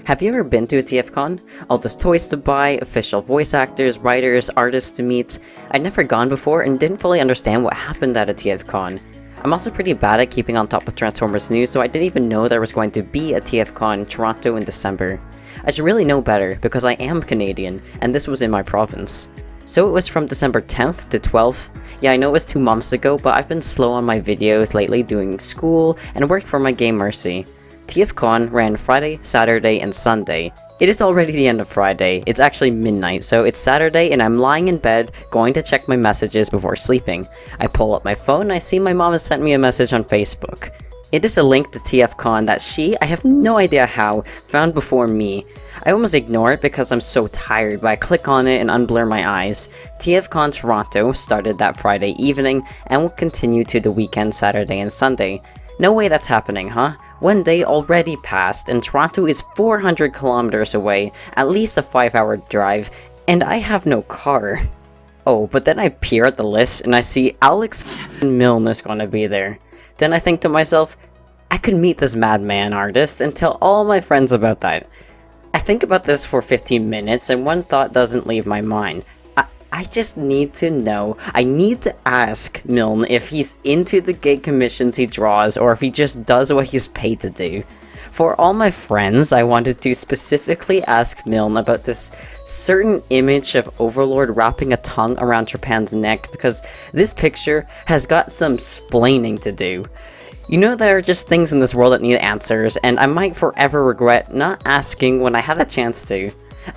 Have you ever been to a TFCon? All those toys to buy, official voice actors, writers, artists to meet. I'd never gone before and didn't fully understand what happened at a TFCon. I'm also pretty bad at keeping on top of Transformers news, so I didn't even know there was going to be a TFCon in Toronto in December. I should really know better, because I am Canadian, and this was in my province. So it was from December 10th to 12th. Yeah, I know it was 2 months ago, but I've been slow on my videos lately doing school and work for my game Mercy. TFCon ran Friday, Saturday, and Sunday. It is already the end of Friday. It's actually midnight, so it's Saturday and I'm lying in bed going to check my messages before sleeping. I pull up my phone and I see my mom has sent me a message on Facebook. It is a link to TFCon that she, I have no idea how, found before me. I almost ignore it because I'm so tired, but I click on it and unblur my eyes. TFCon Toronto started that Friday evening and will continue to the weekend Saturday and Sunday. No way that's happening, huh? One day already passed and Toronto is 400 kilometers away, at least a 5-hour drive, and I have no car. Oh, but then I peer at the list and I see Alex Milne is gonna be there. Then I think to myself, I could meet this madman artist and tell all my friends about that. I think about this for 15 minutes and one thought doesn't leave my mind. I just need to know. I need to ask Milne if he's into the gig commissions he draws or if he just does what he's paid to do. For all my friends, I wanted to specifically ask Milne about this certain image of Overlord wrapping a tongue around Japan's neck because this picture has got some splaining to do. You know, there are just things in this world that need answers, and I might forever regret not asking when I had a chance to.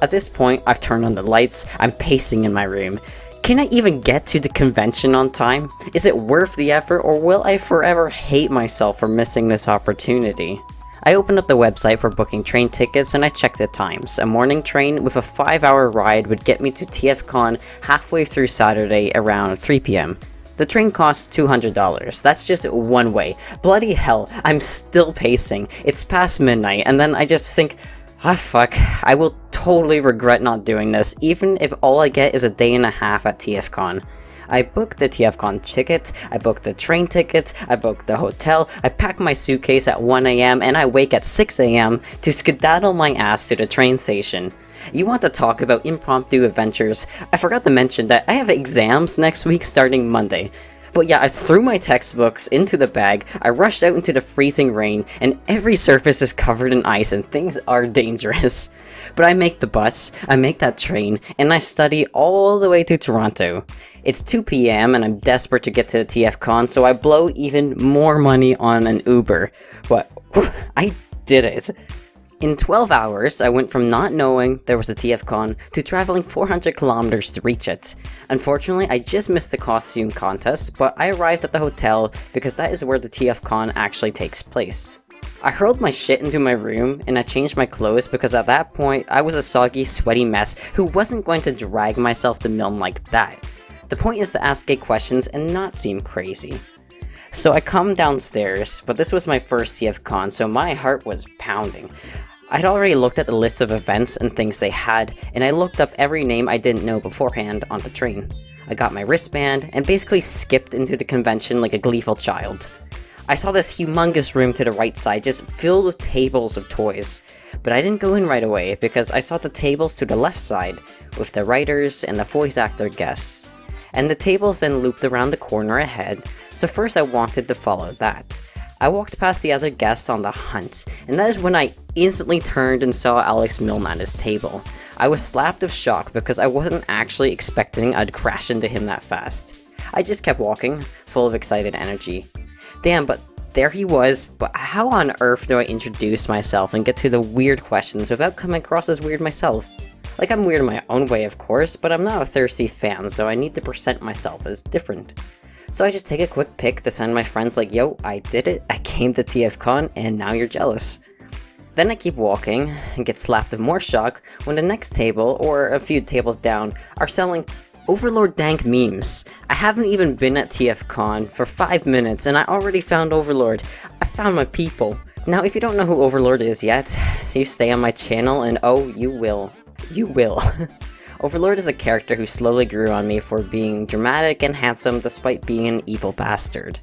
At this point, I've turned on the lights, I'm pacing in my room. Can I even get to the convention on time? Is it worth the effort, or will I forever hate myself for missing this opportunity? I opened up the website for booking train tickets and I checked the times. A morning train with a 5-hour ride would get me to TFCon halfway through Saturday around 3 p.m. The train costs $200. That's just one way. Bloody hell, I'm still pacing. It's past midnight, and then I just think, fuck, I will totally regret not doing this, even if all I get is a day and a half at TFCon. I booked the TFCon ticket, I booked the train tickets, I booked the hotel, I packed my suitcase at 1 a.m. and I wake at 6 a.m. to skedaddle my ass to the train station. You want to talk about impromptu adventures? I forgot to mention that I have exams next week starting Monday. But yeah, I threw my textbooks into the bag, I rushed out into the freezing rain, and every surface is covered in ice and things are dangerous. But I make the bus, I make that train, and I study all the way to Toronto. It's 2 p.m. and I'm desperate to get to the TFCon, so I blow even more money on an Uber. But I did it. In 12 hours, I went from not knowing there was a TFCon to traveling 400 kilometers to reach it. Unfortunately, I just missed the costume contest, but I arrived at the hotel because that is where the TFCon actually takes place. I hurled my shit into my room and I changed my clothes because at that point, I was a soggy, sweaty mess who wasn't going to drag myself to Milne like that. The point is to ask gay questions and not seem crazy. So I come downstairs, but this was my first TFCon, so my heart was pounding. I'd already looked at the list of events and things they had, and I looked up every name I didn't know beforehand on the train. I got my wristband, and basically skipped into the convention like a gleeful child. I saw this humongous room to the right side just filled with tables of toys, but I didn't go in right away because I saw the tables to the left side, with the writers and the voice actor guests. And the tables then looped around the corner ahead, so first I wanted to follow that. I walked past the other guests on the hunt, and that is when I instantly turned and saw Alex Milne at his table. I was slapped of shock because I wasn't actually expecting I'd crash into him that fast. I just kept walking, full of excited energy. Damn, but there he was, but how on earth do I introduce myself and get to the weird questions without coming across as weird myself? Like, I'm weird in my own way, of course, but I'm not a thirsty fan, so I need to present myself as different. So I just take a quick pic to send my friends like, yo, I did it, I came to TFCon, and now you're jealous. Then I keep walking, and get slapped with more shock when the next table, or a few tables down, are selling Overlord dank memes. I haven't even been at TFCon for 5 minutes, and I already found Overlord. I found my people. Now, if you don't know who Overlord is yet, you stay on my channel, and oh, you will. You will. Overlord is a character who slowly grew on me for being dramatic and handsome despite being an evil bastard.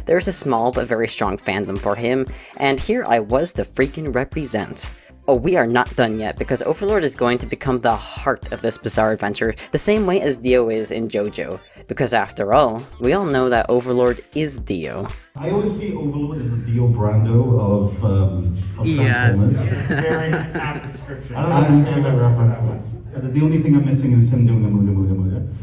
There is a small but very strong fandom for him, and here I was to freaking represent. Oh, we are not done yet, because Overlord is going to become the heart of this bizarre adventure, the same way as Dio is in JoJo. Because after all, we all know that Overlord is Dio. I always see Overlord as the Dio Brando of Transformers. Yes, very apt description. I don't know that reference. The only thing I'm missing is him doing a Muda Muda Muda.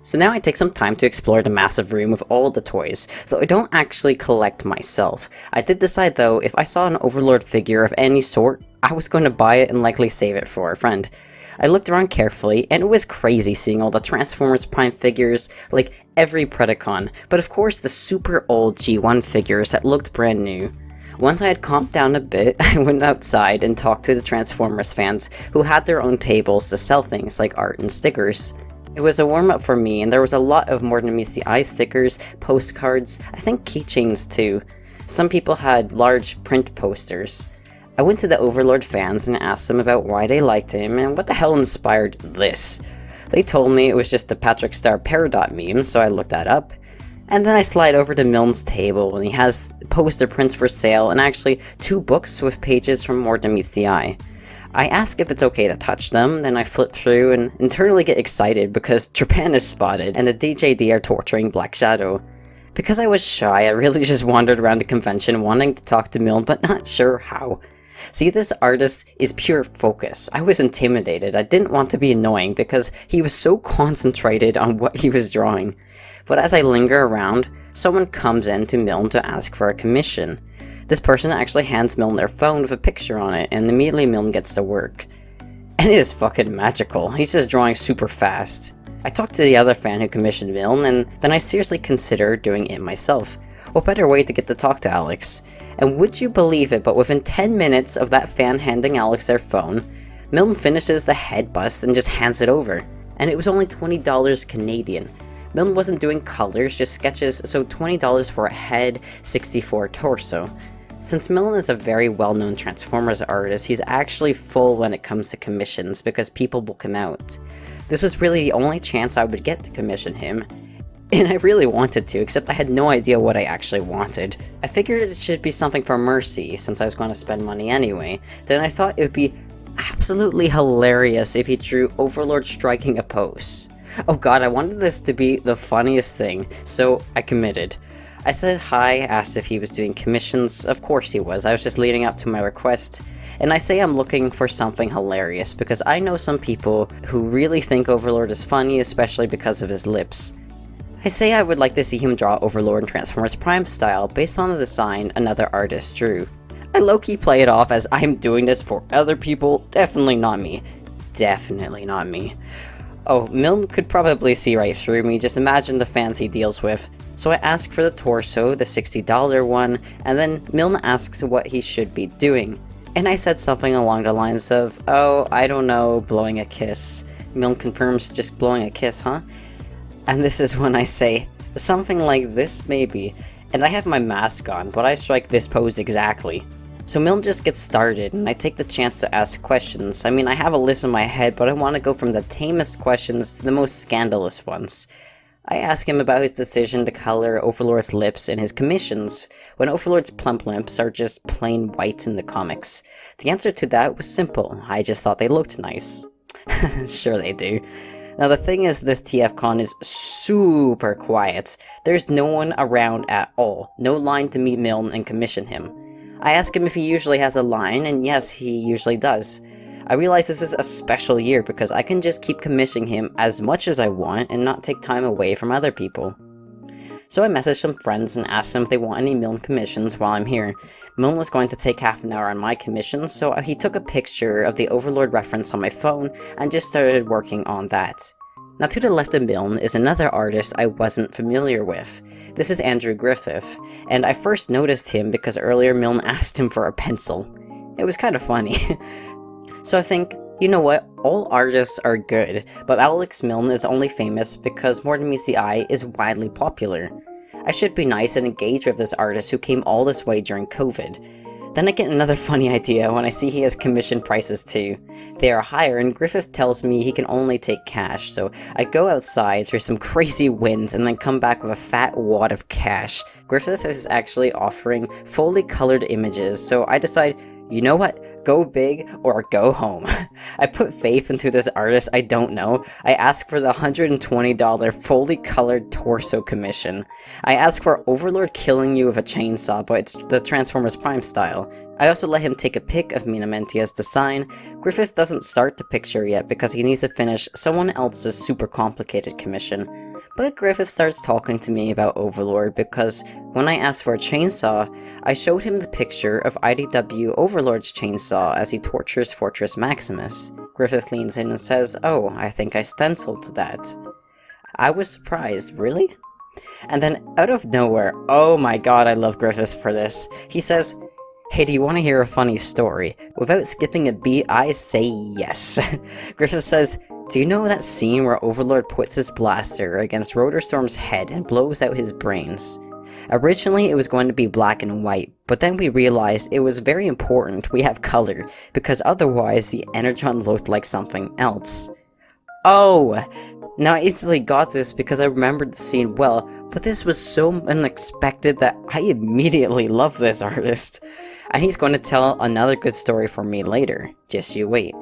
So now I take some time to explore the massive room with all the toys, though I don't actually collect myself. I did decide though, if I saw an Overlord figure of any sort, I was going to buy it and likely save it for a friend. I looked around carefully, and it was crazy seeing all the Transformers Prime figures, like every Predacon, but of course the super old G1 figures that looked brand new. Once I had calmed down a bit, I went outside and talked to the Transformers fans, who had their own tables to sell things like art and stickers. It was a warm-up for me, and there was a lot of more than meets the eye stickers, postcards, I think keychains too. Some people had large print posters. I went to the Overlord fans and asked them about why they liked him and what the hell inspired this. They told me it was just the Patrick Star Peridot meme, so I looked that up. And then I slide over to Milne's table, and he has poster prints for sale and actually 2 books with pages from More Than Meets the Eye. I ask if it's okay to touch them, then I flip through and internally get excited because Japan is spotted and the DJD are torturing Black Shadow. Because I was shy, I really just wandered around the convention wanting to talk to Milne, but not sure how. See, this artist is pure focus. I was intimidated. I didn't want to be annoying because he was so concentrated on what he was drawing. But as I linger around, someone comes in to Milne to ask for a commission. This person actually hands Milne their phone with a picture on it, and immediately Milne gets to work. And it is fucking magical. He's just drawing super fast. I talked to the other fan who commissioned Milne, and then I seriously considered doing it myself. What better way to get to talk to Alex? And would you believe it, but within 10 minutes of that fan handing Alex their phone, Milne finishes the head bust and just hands it over. And it was only $20 Canadian. Milne wasn't doing colors, just sketches, so $20 for a head, $60 for a torso. Since Milne is a very well-known Transformers artist, he's actually full when it comes to commissions because people book him out. This was really the only chance I would get to commission him, and I really wanted to, except I had no idea what I actually wanted. I figured it should be something for Mercy, since I was going to spend money anyway. Then I thought it would be absolutely hilarious if he drew Overlord striking a pose. Oh god, I wanted this to be the funniest thing, so I committed. I said hi, asked if he was doing commissions. Of course he was, I was just leading up to my request. And I say I'm looking for something hilarious, because I know some people who really think Overlord is funny, especially because of his lips. I say I would like to see him draw Overlord in Transformers Prime style, based on the design another artist drew. I low-key play it off as I'm doing this for other people, definitely not me. Definitely not me. Oh, Milne could probably see right through me, just imagine the fans he deals with. So I ask for the torso, the $60 one, and then Milne asks what he should be doing. And I said something along the lines of, oh, I don't know, blowing a kiss. Milne confirms, just blowing a kiss, huh? And this is when I say, something like this maybe. And I have my mask on, but I strike this pose exactly. So Milne just gets started, and I take the chance to ask questions. I mean, I have a list in my head, but I want to go from the tamest questions to the most scandalous ones. I ask him about his decision to color Overlord's lips in his commissions, when Overlord's plump lips are just plain white in the comics. The answer to that was simple, I just thought they looked nice. Sure they do. Now the thing is, this TFCon is super quiet. There's no one around at all, no line to meet Milne and commission him. I ask him if he usually has a line, and yes, he usually does. I realize this is a special year because I can just keep commissioning him as much as I want and not take time away from other people. So I messaged some friends and asked them if they want any Milne commissions while I'm here. Milne was going to take half an hour on my commission, so he took a picture of the Overlord reference on my phone and just started working on that. Now to the left of Milne is another artist I wasn't familiar with. This is Andrew Griffith, and I first noticed him because earlier Milne asked him for a pencil. It was kind of funny. So I think, you know what, all artists are good, but Alex Milne is only famous because More Than Meets the Eye is widely popular. I should be nice and engage with this artist who came all this way during COVID. Then I get another funny idea when I see he has commission prices too. They are higher, and Griffith tells me he can only take cash, so I go outside through some crazy winds and then come back with a fat wad of cash. Griffith is actually offering fully colored images, so I decide, you know what? Go big or go home. I put faith into this artist I don't know. I asked for the $120 fully colored torso commission. I asked for Overlord killing you with a chainsaw, but it's the Transformers Prime style. I also let him take a pic of Minamentia's design. Griffith doesn't start the picture yet because he needs to finish someone else's super complicated commission. But Griffith starts talking to me about Overlord because when I asked for a chainsaw, I showed him the picture of IDW Overlord's chainsaw as he tortures Fortress Maximus. Griffith leans in and says, "Oh, I think I stenciled that." I was surprised, really? And then out of nowhere, oh my god, I love Griffith for this, he says, "Hey, do you want to hear a funny story?" Without skipping a beat, I say yes. Griffith says, "Do you know that scene where Overlord puts his blaster against Rotorstorm's head and blows out his brains? Originally, it was going to be black and white, but then we realized it was very important we have color, because otherwise the Energon looked like something else." Oh! Now I instantly got this because I remembered the scene well, but this was so unexpected that I immediately love this artist. And he's going to tell another good story for me later. Just you wait.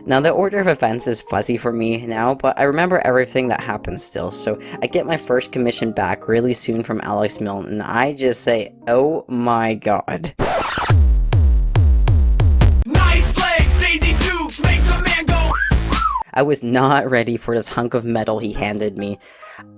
Now the order of events is fuzzy for me now, but I remember everything that happened still, so I get my first commission back really soon from Alex Milne, and I just say, oh my god. Nice legs, Daisy Dukes, makes a man go. I was not ready for this hunk of metal he handed me.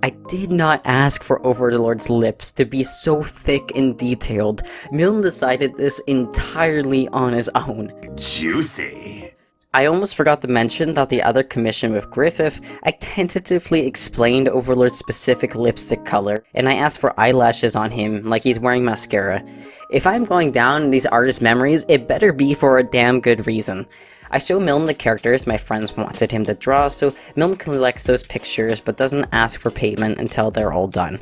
I did not ask for Overlord's lips to be so thick and detailed. Milne decided this entirely on his own. Juicy. I almost forgot to mention that the other commission with Griffith, I tentatively explained Overlord's specific lipstick color, and I asked for eyelashes on him like he's wearing mascara. If I'm going down in these artist memories, it better be for a damn good reason. I show Milne the characters my friends wanted him to draw, so Milne collects those pictures but doesn't ask for payment until they're all done.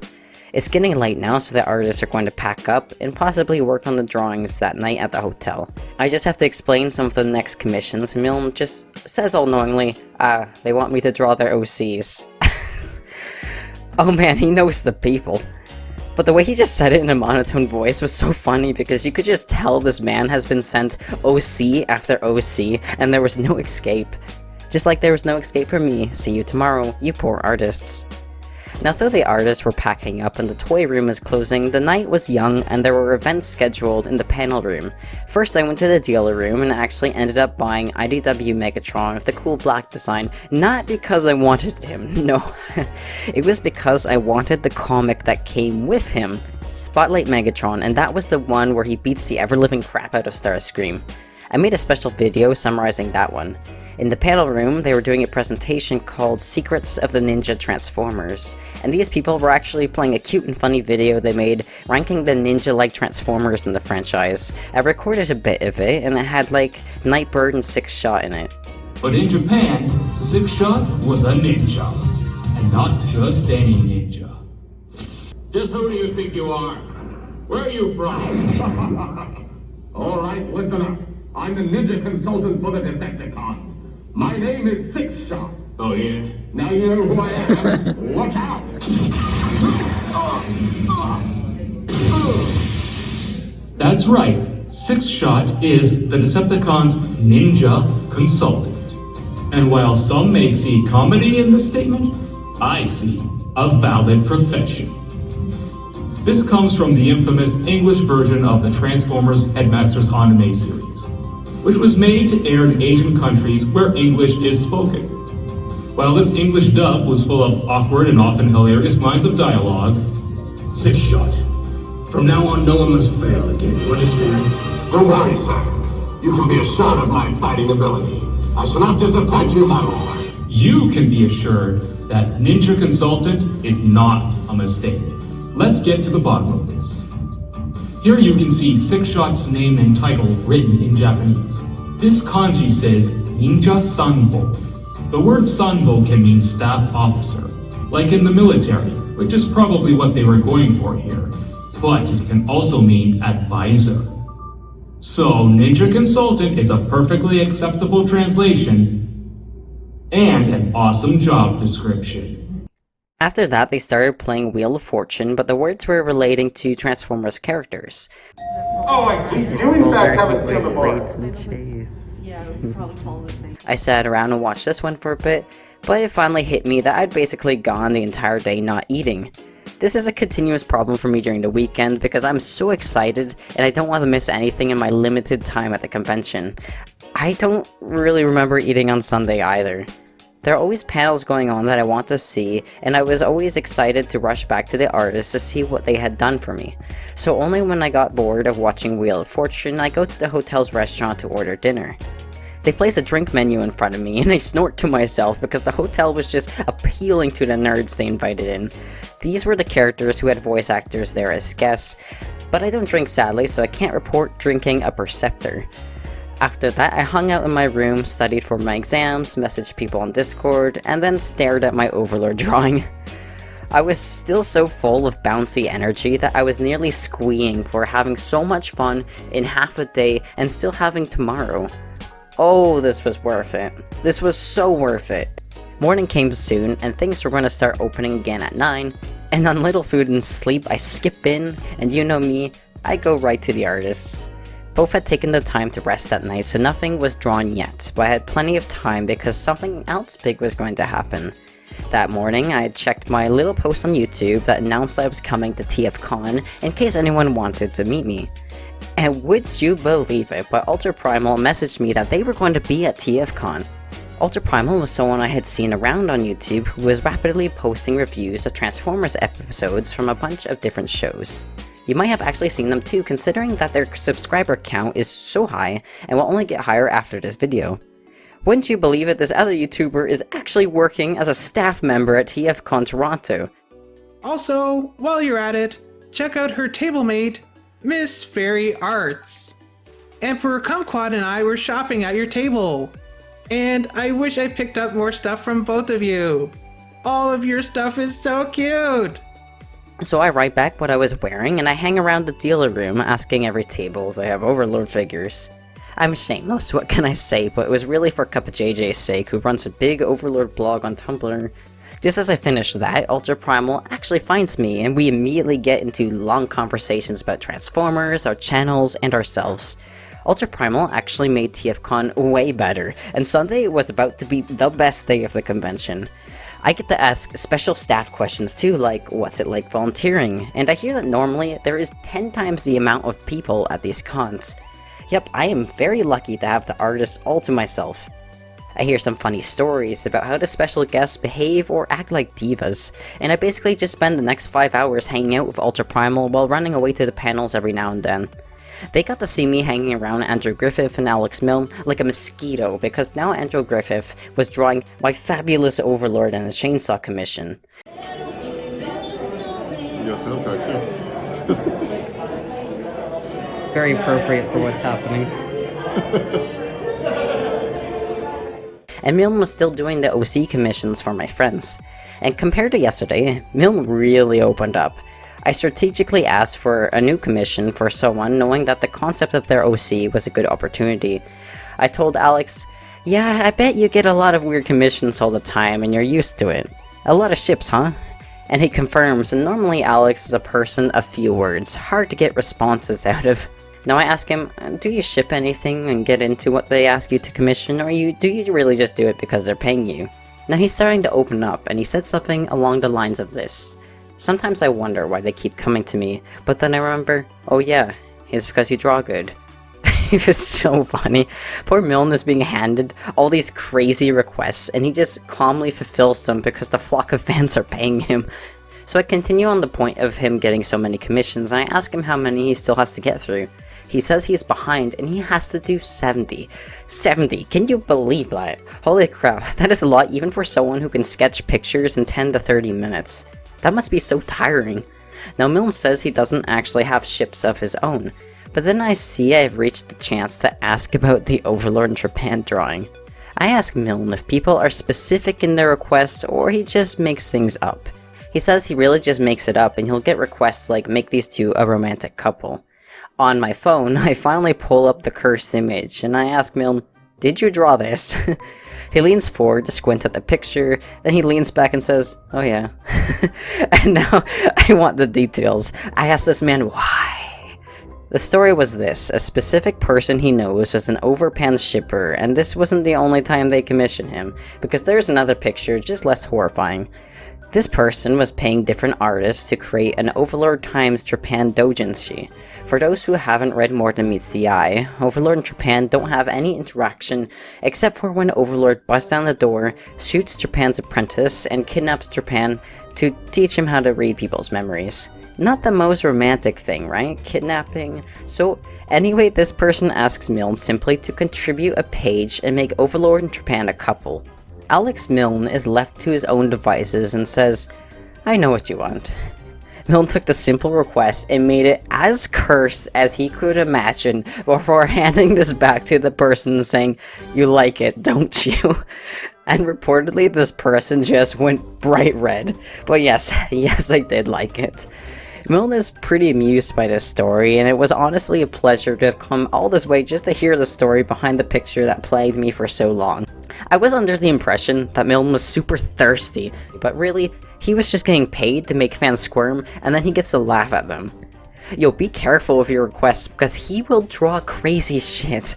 It's getting late now, so the artists are going to pack up and possibly work on the drawings that night at the hotel. I just have to explain some of the next commissions, and Milne just says all knowingly, they want me to draw their OCs. Oh man, he knows the people. But the way he just said it in a monotone voice was so funny because you could just tell this man has been sent OC after OC and there was no escape. Just like there was no escape for me. See you tomorrow, you poor artists. Now though the artists were packing up and the toy room was closing, the night was young and there were events scheduled in the panel room. First I went to the dealer room and actually ended up buying IDW Megatron with the cool black design, not because I wanted him, no. It was because I wanted the comic that came with him, Spotlight Megatron, and that was the one where he beats the ever-living crap out of Starscream. I made a special video summarizing that one. In the panel room, they were doing a presentation called Secrets of the Ninja Transformers, and these people were actually playing a cute and funny video they made ranking the ninja-like Transformers in the franchise. I recorded a bit of it, and it had like Nightbird and Six Shot in it. But in Japan, Six Shot was a ninja, and not just any ninja. Just who do you think you are? Where are you from? All right, listen up. I'm the ninja consultant for the Decepticons. My name is Six Shot. Oh, yeah? Now you know who I am. Look out! That's right. Six Shot is the Decepticons' ninja consultant. And while some may see comedy in this statement, I see a valid profession. This comes from the infamous English version of the Transformers Headmasters anime series, which was made to air in Asian countries where English is spoken. While this English dub was full of awkward and often hilarious lines of dialogue, Six Shot. From now on, no one must fail again, you understand? Don't worry, sir. You can be assured of my fighting ability. I shall not disappoint you, my lord. you can be assured that Ninja Consultant is not a mistake. Let's get to the bottom of this. Here you can see Six Shot's name and title written in Japanese. This kanji says Ninja Sanbo. The word Sanbo can mean staff officer, like in the military, which is probably what they were going for here. But it can also mean advisor. So Ninja Consultant is a perfectly acceptable translation and an awesome job description. After that, they started playing Wheel of Fortune, but the words were relating to Transformers characters. Oh, I do in fact have a see on the board. I sat around and watched this one for a bit, but it finally hit me that I'd basically gone the entire day not eating. This is a continuous problem for me during the weekend because I'm so excited and I don't want to miss anything in my limited time at the convention. I don't really remember eating on Sunday either. There are always panels going on that I want to see, and I was always excited to rush back to the artists to see what they had done for me. So only when I got bored of watching Wheel of Fortune, I go to the hotel's restaurant to order dinner. They place a drink menu in front of me, and I snort to myself because the hotel was just appealing to the nerds they invited in. These were the characters who had voice actors there as guests, but I don't drink sadly, so I can't report drinking a Perceptor. After that, I hung out in my room, studied for my exams, messaged people on Discord, and then stared at my Overlord drawing. I was still so full of bouncy energy that I was nearly squeeing for having so much fun in half a day and still having tomorrow. Oh, this was worth it. This was so worth it. Morning came soon, and things were going to start opening again at 9, and on little food and sleep, I skip in, and you know me, I go right to the artists. Both had taken the time to rest that night, so nothing was drawn yet, but I had plenty of time because something else big was going to happen. That morning, I had checked my little post on YouTube that announced I was coming to TFCon in case anyone wanted to meet me. And would you believe it, but UltraPrimal messaged me that they were going to be at TFCon. UltraPrimal was someone I had seen around on YouTube who was rapidly posting reviews of Transformers episodes from a bunch of different shows. You might have actually seen them too, considering that their subscriber count is so high and will only get higher after this video. Wouldn't you believe it, this other YouTuber is actually working as a staff member at TFCon Toronto. Also, while you're at it, check out her tablemate, Miss Fairy Arts. Emperor Kumquat and I were shopping at your table. And I wish I picked up more stuff from both of you. All of your stuff is so cute! So I write back what I was wearing, and I hang around the dealer room asking every table if they have Overlord figures. I'm shameless, what can I say, but it was really for Cup of JJ's sake, who runs a big Overlord blog on Tumblr. Just as I finish that, UltraPrimal actually finds me, and we immediately get into long conversations about Transformers, our channels, and ourselves. UltraPrimal actually made TFCon way better, and Sunday was about to be the best day of the convention. I get to ask special staff questions too, like what's it like volunteering, and I hear that normally there is 10 times the amount of people at these cons. Yep, I am very lucky to have the artists all to myself. I hear some funny stories about how the special guests behave or act like divas, and I basically just spend the next 5 hours hanging out with UltraPrimal while running away to the panels every now and then. They got to see me hanging around Andrew Griffith and Alex Milne like a mosquito because now Andrew Griffith was drawing my fabulous Overlord and a chainsaw commission. Your soundtrack too. Very appropriate for what's happening. And Milne was still doing the OC commissions for my friends. And compared to yesterday, Milne really opened up. I strategically asked for a new commission for someone, knowing that the concept of their OC was a good opportunity. I told Alex, yeah, I bet you get a lot of weird commissions all the time and you're used to it. A lot of ships, huh? And he confirms, and normally Alex is a person of few words, hard to get responses out of. Now I ask him, do you ship anything and get into what they ask you to commission, or do you really just do it because they're paying you? Now he's starting to open up, and he said something along the lines of this. Sometimes I wonder why they keep coming to me, but then I remember, oh yeah, it's because you draw good. It was so funny. Poor Milne is being handed all these crazy requests, and he just calmly fulfills them because the flock of fans are paying him. So I continue on the point of him getting so many commissions, and I ask him how many he still has to get through. He says he's behind, and he has to do 70. 70! Can you believe that? Holy crap, that is a lot even for someone who can sketch pictures in 10 to 30 minutes. That must be so tiring. Now Milne says he doesn't actually have ships of his own, but then I see I've reached the chance to ask about the Overlord and Japan drawing. I ask Milne if people are specific in their requests or he just makes things up. He says he really just makes it up and he'll get requests like make these two a romantic couple. On my phone, I finally pull up the cursed image and I ask Milne, did you draw this? He leans forward to squint at the picture, then he leans back and says, oh yeah. And now I want the details. I ask this man why. The story was this: a specific person he knows was an overpants shipper, and this wasn't the only time they commissioned him, because there's another picture just less horrifying. This person was paying different artists to create an Overlord times Japan doujinshi. For those who haven't read More Than Meets the Eye, Overlord and Japan don't have any interaction except for when Overlord busts down the door, shoots Japan's apprentice, and kidnaps Japan to teach him how to read people's memories. Not the most romantic thing, right? Kidnapping. So anyway, this person asks Milne simply to contribute a page and make Overlord and Japan a couple. Alex Milne is left to his own devices and says, "I know what you want." Milne took the simple request and made it as cursed as he could imagine before handing this back to the person saying, "You like it, don't you?" And reportedly this person just went bright red. But yes, I did like it. Milne is pretty amused by this story, and it was honestly a pleasure to have come all this way just to hear the story behind the picture that plagued me for so long. I was under the impression that Milne was super thirsty, but really, he was just getting paid to make fans squirm, and then he gets to laugh at them. Yo, be careful with your requests, because he will draw crazy shit.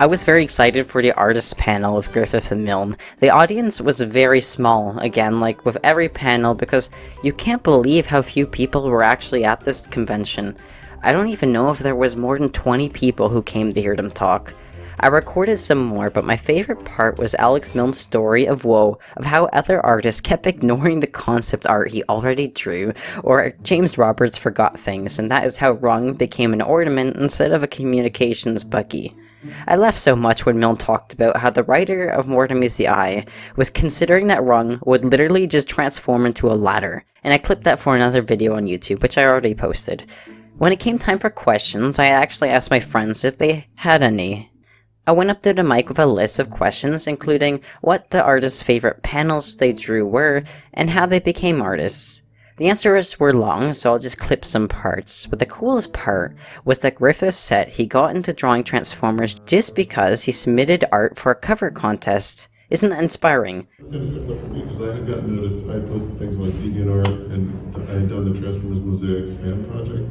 I was very excited for the artists panel of Griffith and Milne. The audience was very small, again, like with every panel, because you can't believe how few people were actually at this convention. I don't even know if there was more than 20 people who came to hear them talk. I recorded some more, but my favorite part was Alex Milne's story of woe of how other artists kept ignoring the concept art he already drew, or James Roberts forgot things, and that is how Rung became an ornament instead of a communications buggy. I laughed so much when Milne talked about how the writer of More Than Meets the Eye was considering that Rung would literally just transform into a ladder, and I clipped that for another video on YouTube, which I already posted. When it came time for questions, I actually asked my friends if they had any. I went up to the mic with a list of questions, including what the artists' favorite panels they drew were, and how they became artists. The answers were long, so I'll just clip some parts, but the coolest part was that Griffith said he got into drawing Transformers just because he submitted art for a cover contest. Isn't that inspiring? It's kind of similar for me, because I had gotten noticed, I had posted things like DeviantArt, and I had done the Transformers Mosaics fan project,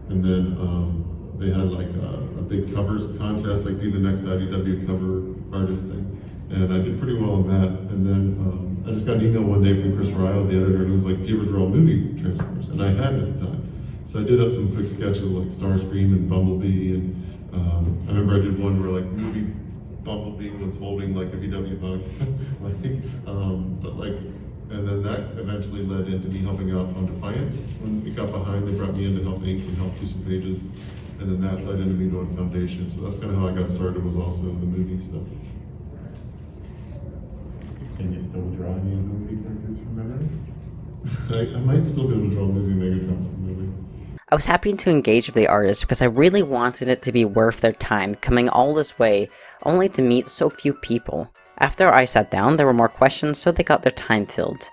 and then they had like a big covers contest, like be the next IDW cover artist thing. And I did pretty well on that. And then I just got an email one day from Chris Ryle, the editor, and he was like, "Do you ever draw movie Transformers?" And I hadn't at the time. So I did up some quick sketches like Starscream and Bumblebee. And I remember I did one where like movie Bumblebee was holding like a VW bug. And then that eventually led into me helping out on Defiance. When it got behind, they brought me in to help ink and help do some pages. And then that led into me doing Foundation. So that's kind of how I got started, was also the movie stuff. Can you still draw any movie characters from memory? I might still be able to draw a movie Megatron from memory. I was happy to engage with the artists because I really wanted it to be worth their time coming all this way, only to meet so few people. After I sat down, there were more questions, so they got their time filled.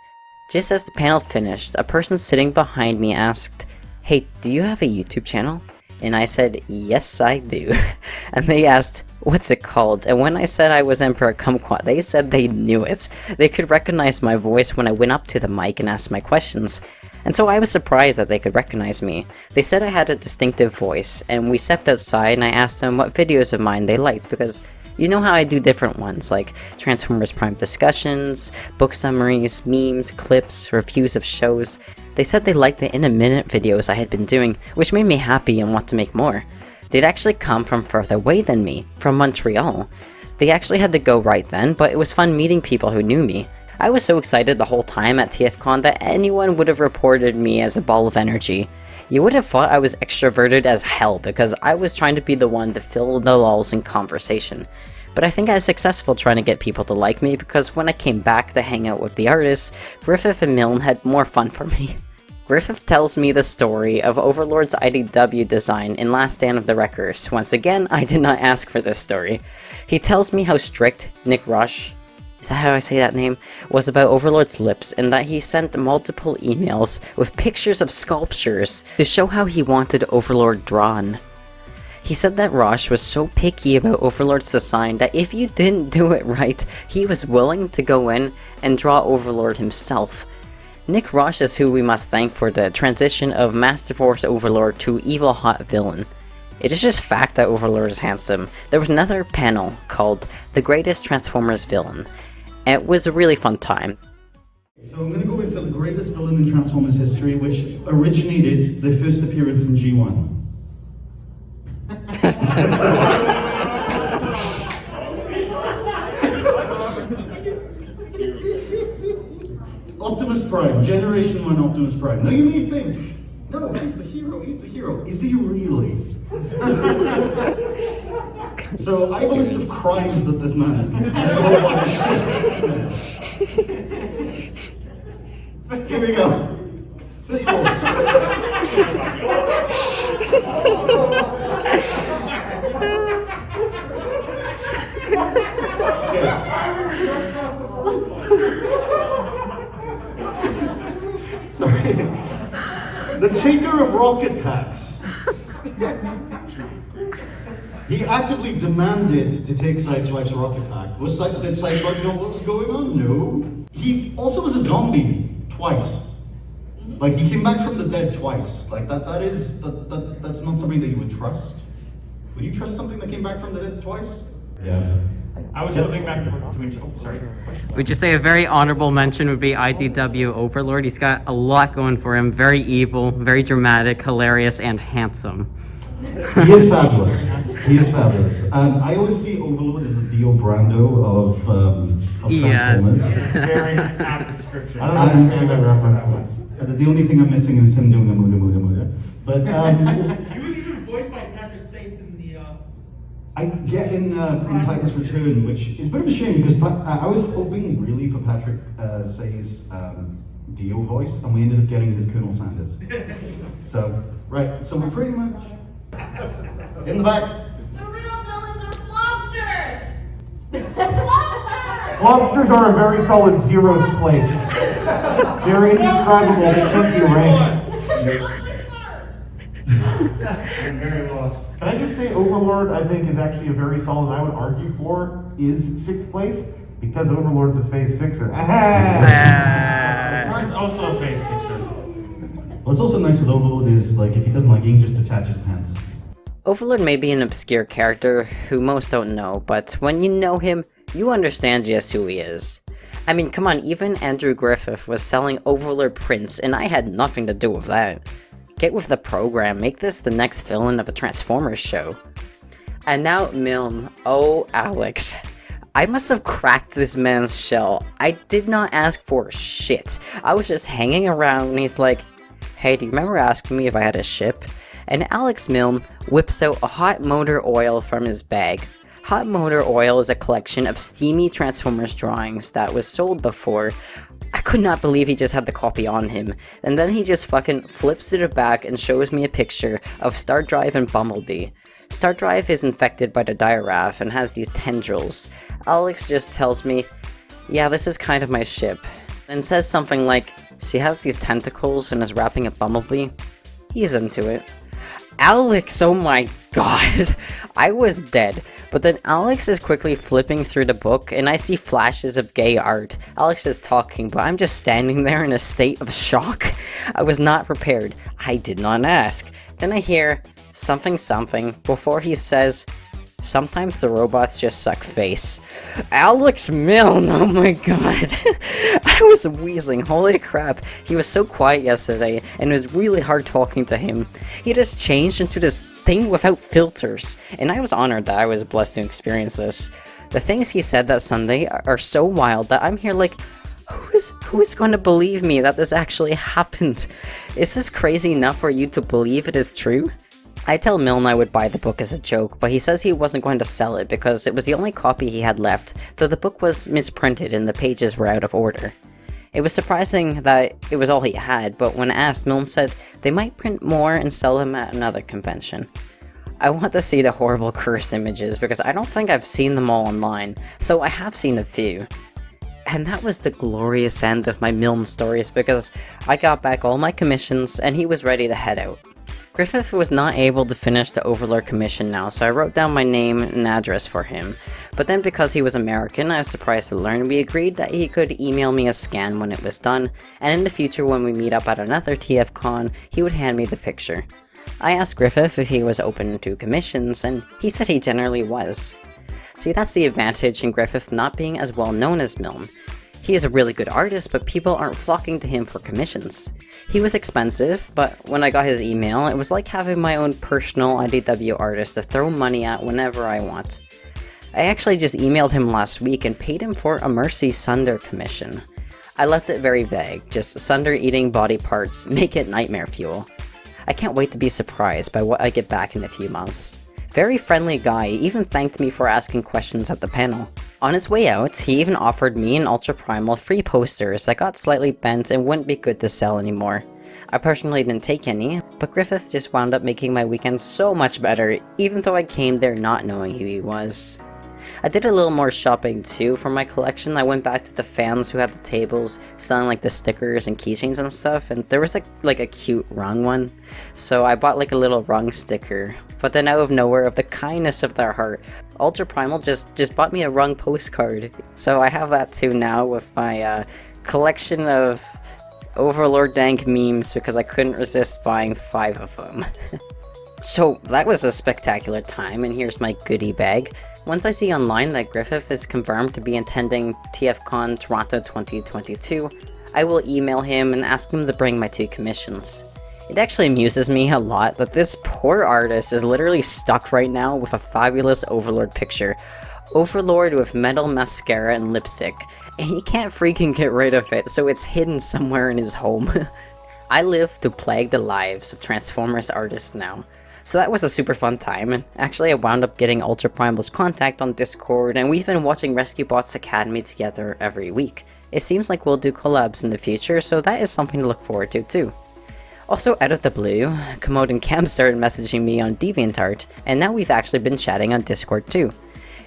Just as the panel finished, a person sitting behind me asked, "Hey, do you have a YouTube channel?" And I said, "Yes, I do." And they asked, "What's it called?" And when I said I was Emperor Kumquat, they said they knew it. They could recognize my voice when I went up to the mic and asked my questions. And so I was surprised that they could recognize me. They said I had a distinctive voice, and we stepped outside and I asked them what videos of mine they liked, because you know how I do different ones, like Transformers Prime discussions, book summaries, memes, clips, reviews of shows. They said they liked the in-a-minute videos I had been doing, which made me happy and want to make more. They'd actually come from further away than me, from Montreal. They actually had to go right then, but it was fun meeting people who knew me. I was so excited the whole time at TFCon that anyone would have reported me as a ball of energy. You would have thought I was extroverted as hell because I was trying to be the one to fill the lulls in conversation. But I think I was successful trying to get people to like me, because when I came back to hang out with the artists, Griffith and Milne had more fun for me. Griffith tells me the story of Overlord's IDW design in Last Stand of the Wreckers. Once again, I did not ask for this story. He tells me how strict Nick Rush, is that how I say that name, was about Overlord's lips, and that he sent multiple emails with pictures of sculptures to show how he wanted Overlord drawn. He said that Rosh was so picky about Overlord's design that if you didn't do it right, he was willing to go in and draw Overlord himself. Nick Rosh is who we must thank for the transition of Master Force Overlord to evil hot villain. It is just fact that Overlord is handsome. There was another panel called The Greatest Transformers Villain, and it was a really fun time. So I'm going to go into the greatest villain in Transformers history, which originated the first appearance in G1. Optimus Prime, Generation 1 Optimus Prime. Now you may think, no, he's the hero. Is he really? So I have a list of crimes that this man has committed. Here we go. This one. Sorry. The taker of rocket packs. He actively demanded to take Sideswipe's rocket pack. Did Sideswipe know what was going on? No. He also was a zombie twice. Like, he came back from the dead twice. Like, that's not something that you would trust. Would you trust something that came back from the dead twice? Yeah. I was hoping back to sorry. Would you say a very honorable mention would be IDW Overlord? He's got a lot going for him. Very evil, very dramatic, hilarious, and handsome. He is fabulous. He is fabulous. I always see Overlord as the Dio Brando of Transformers. Very apt description. I don't understand that reference. The only thing I'm missing is him doing a muda. But You were even voiced by Patrick Saints in the. I get in Titan's Return, which is a bit of a shame because I was hoping really for Patrick Say's Dio voice, and we ended up getting his Colonel Sanders. So we're pretty much in the back. The real villains are lobsters! Lobsters! Lobsters are a very solid zeroth place. They're indescribable, they can't be ranked. I'm very lost. Can I just say Overlord, I think, is actually a very solid, I would argue for, is 6th place, because Overlord's a phase 6er. Turns also a phase 6er. What's also nice with Overlord is, like, if he doesn't like it, he can just detach his pants. Overlord may be an obscure character who most don't know, but when you know him, you understand just who he is. I mean, come on, even Andrew Griffith was selling Overlord prints, and I had nothing to do with that. Get with the program, make this the next villain of a Transformers show. And now Milne, oh Alex. I must have cracked this man's shell. I did not ask for shit. I was just hanging around and he's like, hey, do you remember asking me if I had a ship? And Alex Milne whips out a hot motor oil from his bag. Hot motor oil is a collection of Steamy Transformers drawings that was sold before. I could not believe he just had the copy on him, and then he just fucking flips to the back and shows me a picture of Star Drive and Bumblebee. Star Drive is infected by the Direwrath and has these tendrils. Alex just tells me, yeah, this is kind of my ship, and says something like, she has these tentacles and is wrapping a Bumblebee. He's into it. Alex, oh my god, I was dead. But then Alex is quickly flipping through the book and I see flashes of gay art. Alex is talking, but I'm just standing there in a state of shock. I was not prepared. I did not ask. Then I hear something before he says, sometimes the robots just suck face. Alex Milne, oh my god. I was wheezing, holy crap. He was so quiet yesterday, and it was really hard talking to him. He just changed into this thing without filters, and I was honored that I was blessed to experience this. The things he said that Sunday are so wild that I'm here like, who is going to believe me that this actually happened? Is this crazy enough for you to believe it is true? I tell Milne I would buy the book as a joke, but he says he wasn't going to sell it because it was the only copy he had left, though the book was misprinted and the pages were out of order. It was surprising that it was all he had, but when asked, Milne said they might print more and sell them at another convention. I want to see the horrible cursed images because I don't think I've seen them all online, though I have seen a few. And that was the glorious end of my Milne stories because I got back all my commissions and he was ready to head out. Griffith was not able to finish the Overlord commission now, so I wrote down my name and address for him. But then because he was American, I was surprised to learn we agreed that he could email me a scan when it was done, and in the future when we meet up at another TFCon, he would hand me the picture. I asked Griffith if he was open to commissions, and he said he generally was. See, that's the advantage in Griffith not being as well known as Milne. He is a really good artist, but people aren't flocking to him for commissions. He was expensive, but when I got his email, it was like having my own personal IDW artist to throw money at whenever I want. I actually just emailed him last week and paid him for a Mercy Sunder commission. I left it very vague, just Sunder eating body parts, make it nightmare fuel. I can't wait to be surprised by what I get back in a few months. Very friendly guy, even thanked me for asking questions at the panel. On his way out, he even offered me and UltraPrimal free posters that got slightly bent and wouldn't be good to sell anymore. I personally didn't take any, but Griffith just wound up making my weekend so much better, even though I came there not knowing who he was. I did a little more shopping too for my collection. I went back to the fans who had the tables selling like the stickers and keychains and stuff, and there was like a cute rung one. So I bought like a little rung sticker, but then out of nowhere, of the kindness of their heart, UltraPrimal just bought me a rung postcard. So I have that too now with my collection of Overlord dank memes because I couldn't resist buying 5 of them. So that was a spectacular time, and here's my goodie bag. Once I see online that Griffith is confirmed to be attending TFCon Toronto 2022, I will email him and ask him to bring my 2 commissions. It actually amuses me a lot that this poor artist is literally stuck right now with a fabulous Overlord picture. Overlord with metal mascara and lipstick, and he can't freaking get rid of it, so it's hidden somewhere in his home. I live to plague the lives of Transformers artists now. So that was a super fun time, and actually I wound up getting UltraPrimal's contact on Discord, and we've been watching Rescue Bots Academy together every week. It seems like we'll do collabs in the future, so that is something to look forward to too. Also, out of the blue, Commode and Cam started messaging me on DeviantArt, and now we've actually been chatting on Discord too.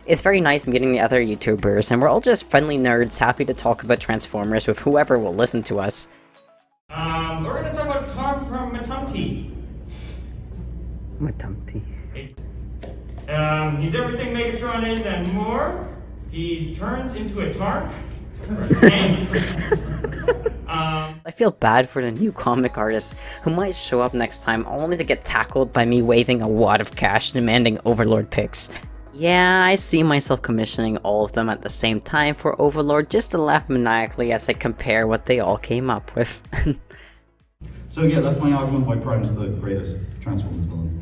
It's very nice meeting the other YouTubers, and we're all just friendly nerds happy to talk about Transformers with whoever will listen to us. We're gonna talk about Tom from Matumti. He's everything Megatron is and more. He turns into a Tark or a tank. I feel bad for the new comic artists who might show up next time only to get tackled by me waving a wad of cash demanding Overlord pics. Yeah, I see myself commissioning all of them at the same time for Overlord just to laugh maniacally as I compare what they all came up with. So yeah, that's my argument why Prime's the greatest Transformers villain.